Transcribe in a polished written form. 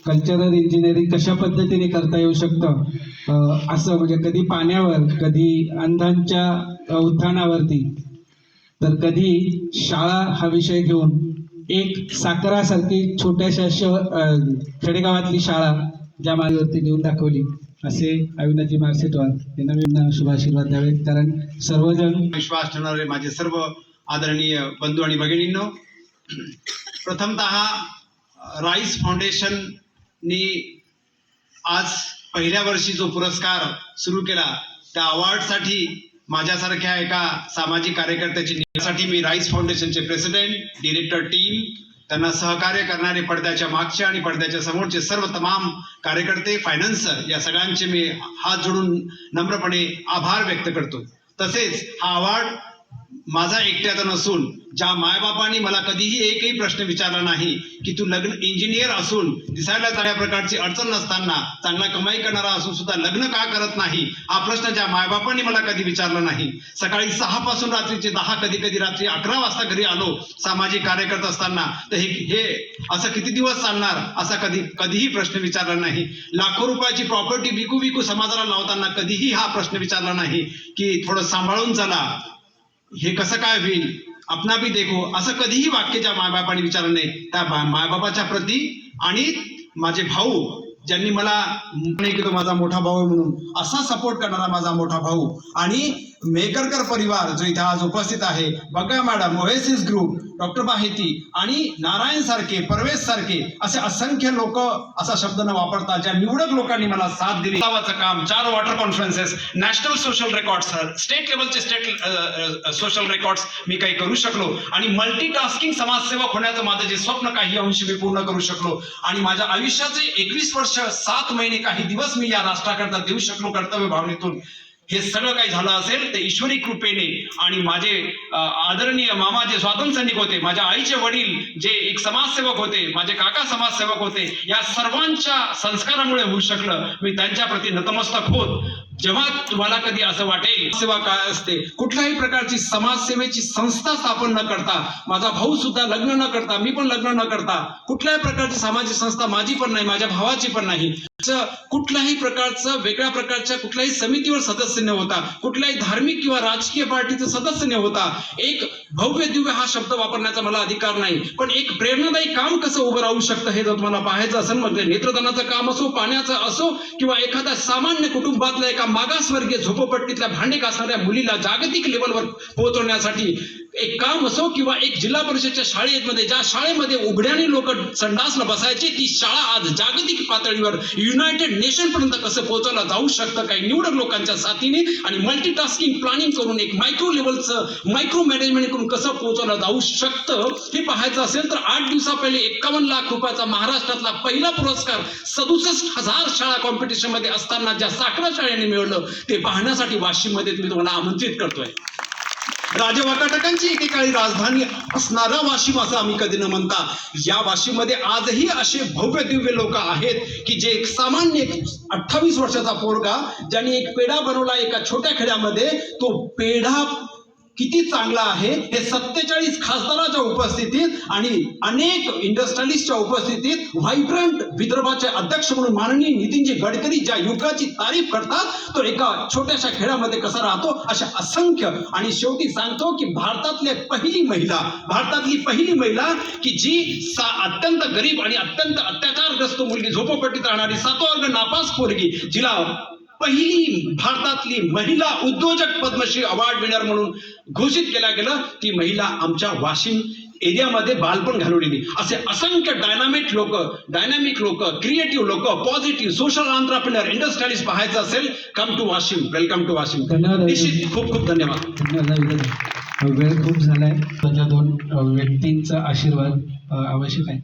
Cultural engineering कशा पद्धतीने करता येऊ शकतं असं म्हणजे कधी पाण्यावर, कधी अंधांच्या उत्थानावरती, तर कधी शाळा हा विषय घेऊन एक साकरासारखी छोट्याशा खेडेगावातली शाळा ज्या मार्गावरती नेऊन दाखवली, असे अविनाशजी मार्सेटवार यांना मी शुभाशीर्वाद द्यावेत. कारण सर्वजण विश्वास ठेवणारे माझे सर्व आदरणीय बंधू आणि भगिनींनो, प्रथमतः राईस फाउंडेशननी आज पहिल्या वर्षी जो पुरस्कार सुरू केला त्या अवॉर्डसाठी माझ्यासारख्या एका सामाजिक कार्यकर्त्याची निवडीसाठी मी राईस फाउंडेशनचे प्रेसिडेंट, डिरेक्टर टीम, त्यांना सहकार्य करणारे पडद्याच्या मागचे आणि पडद्याच्या समोरचे सर्व तमाम कार्यकर्ते, फायनान्सर या सगळ्यांचे मी हात जोडून नम्रपणे आभार व्यक्त करतो. तसेच हा अवॉर्ड माझा एकट्याचा नसून ज्या मायबापांनी मला कधीही एकही प्रश्न विचारला नाही की तू लग्न इंजिनियर असून दिसायला चांगल्या प्रकारची अडचण नसताना चांगला कमाई करणारा असून सुद्धा लग्न का करत नाही, हा प्रश्न ज्या मायबापांनी मला कधी विचारला नाही. सकाळी 6 पासून रात्रीचे 10, कधी कधी रात्री 11 वाजता घरी आलो सामाजिक कार्यकर्ता असताना, तर हे असं किती दिवस चालणार असा कधीही प्रश्न विचारला नाही. लाखो रुपयाची प्रॉपर्टी विकू समाजाला लावताना कधीही हा प्रश्न विचारला नाही की थोडं सांभाळून चला, हे कसं काय होईल, अपना भी देखो, असं कधीही वाक्य ज्या मायबापांनी विचारलं नाही. त्या मायबापाच्या प्रती आणि माझे भाऊ ज्यांनी मला की तो माझा मोठा भाऊ आहे म्हणून असा सपोर्ट करणारा माझा मोठा भाऊ आणि मेकरकर परिवार जो इथे आज उपस्थित आहे, बघा madam, oasis group, doctor Baheti आणि नारायण सारखे, परवेश सारखे असे असंख्य लोक असा शब्द न वापरता ज्या निवडक लोकांनी मला साथ दिली. काम 4 water conferences, national social records, state लेवलचे स्टेट सोशल रेकॉर्ड्स मी काही करू शकलो आणि मल्टीटास्किंग समाजसेवक होण्याचं माझं जे स्वप्न काही अंशी मी पूर्ण करू शकलो आणि माझ्या आयुष्याचे 21 वर्ष 7 महिने काही दिवस मी या राष्ट्राकरता देऊ शकलो कर्तव्य भावनेतून. हे सगळं काही झालं असेल ते ईश्वरी कृपेने आणि माझे आदरणीय मामा जे स्वातंत्र्य सैनिक होते, माझ्या आईचे वडील जे एक समाजसेवक होते, माझे काका समाजसेवक होते, या सर्वांच्या संस्कारामुळे होऊ शकलं. मी त्यांच्या प्रती नतमस्तक होत. जेव्हा तुम्हाला कधी असं वाटेल सेवा काय असते, कुठल्याही प्रकारची समाजसेवेची संस्था स्थापन न करता, माझा भाऊ सुद्धा लग्न न करता, मी पण लग्न न करता, कुठल्याही प्रकारची सामाजिक संस्था माझी पण नाही, माझ्या भावाची पण नाही, कुठल्याही प्रकारचं वेगळ्या प्रकारच्या कुठल्याही समितीवर सदस्य न होता, कुठल्याही धार्मिक किंवा राजकीय पार्टीचं सदस्य न होता, एक भव्य दिव्य हा शब्द वापरण्याचा मला अधिकार नाही, पण एक प्रेरणादायी काम कसं उभं राहू शकतं हे जर तुम्हाला पाहायचं असेल, मग नेत्रदानाचं काम असो, पाण्याचं असो, किंवा एखाद्या सामान्य कुटुंबातल्या एका मागासवर्गीय झोपडपट्टीतल्या भांडे घासणाऱ्या मुलीला जागतिक लेवलवर पोहोचवण्यासाठी एक काम असो, किंवा एक जिल्हा परिषदच्या शाळेमध्ये ज्या शाळेमध्ये उघड्याने लोक संडासला बसायचे, ती शाळा आज जागतिक पातळीवर युनायटेड नेशन पर्यंत कसं पोहोचवलं जाऊ शकतं काही निवडक लोकांच्या साथीने आणि मल्टीटास्किंग प्लॅनिंग करून एक मायक्रो लेवलचं मायक्रो मॅनेजमेंट करून कसं पोहोचवलं जाऊ शकतं हे पाहायचं असेल तर 8 दिवसा पहिले 51 लाख रुपयाचा महाराष्ट्रातला पहिला पुरस्कार 67,000 शाळा कॉम्पिटिशन मध्ये असताना ज्या साखरा शाळेने मिळवलं ते पाहण्यासाठी वाशिम मध्ये मी तुम्हाला आमंत्रित करतोय. राजवाकाटकांची एकेकाळी राजधानी असणारा वाशिम असं आम्ही कधी न म्हणता, या वाशिम मध्ये आजही असे भव्य दिव्य लोक आहेत की जे एक सामान्य 28 वर्षाचा पोरगा ज्यांनी एक पेढा बनवला एका छोट्या खेड्यामध्ये, तो पेढा किती चांगला आहे हे 47 खासदाराच्या उपस्थितीत आणि अनेक इंडस्ट्रियलिस्टच्या उपस्थितीत व्हायब्रंट विदर्भाचे अध्यक्ष म्हणून माननीय नितीनजी गडकरी ज्या युगाची तारीफ करतात, तो एका छोट्याशा खेड्यामध्ये कसा राहतो अशा असंख्य. आणि शेवटी सांगतो की भारतातली पहिली महिला की जी अत्यंत गरीब आणि अत्यंत अत्याचारग्रस्त मुलगी, झोपडपट्टीत राहणारी 7वा वर्ग नापास पोरगी, जिला पहिली भारतातली महिला उद्योजक पद्मश्री अवॉर्ड विनर म्हणून घोषित केला गेलं, ती महिला आमच्या वाशिम एरियामध्ये बालपण घालवलेली. असे असंख्य डायनामिक लोक, क्रिएटिव्ह लोक, पॉझिटिव्ह सोशल एंटरप्रेन्योर, इंडस्ट्रियलिस्ट पाहायचं असेल, come to Washim, welcome to Washim. निश्चित खूप खूप धन्यवाद. वेळ खूप झालाय, त्याच्या 2 व्यक्तींचा आशीर्वाद आवश्यक आहे.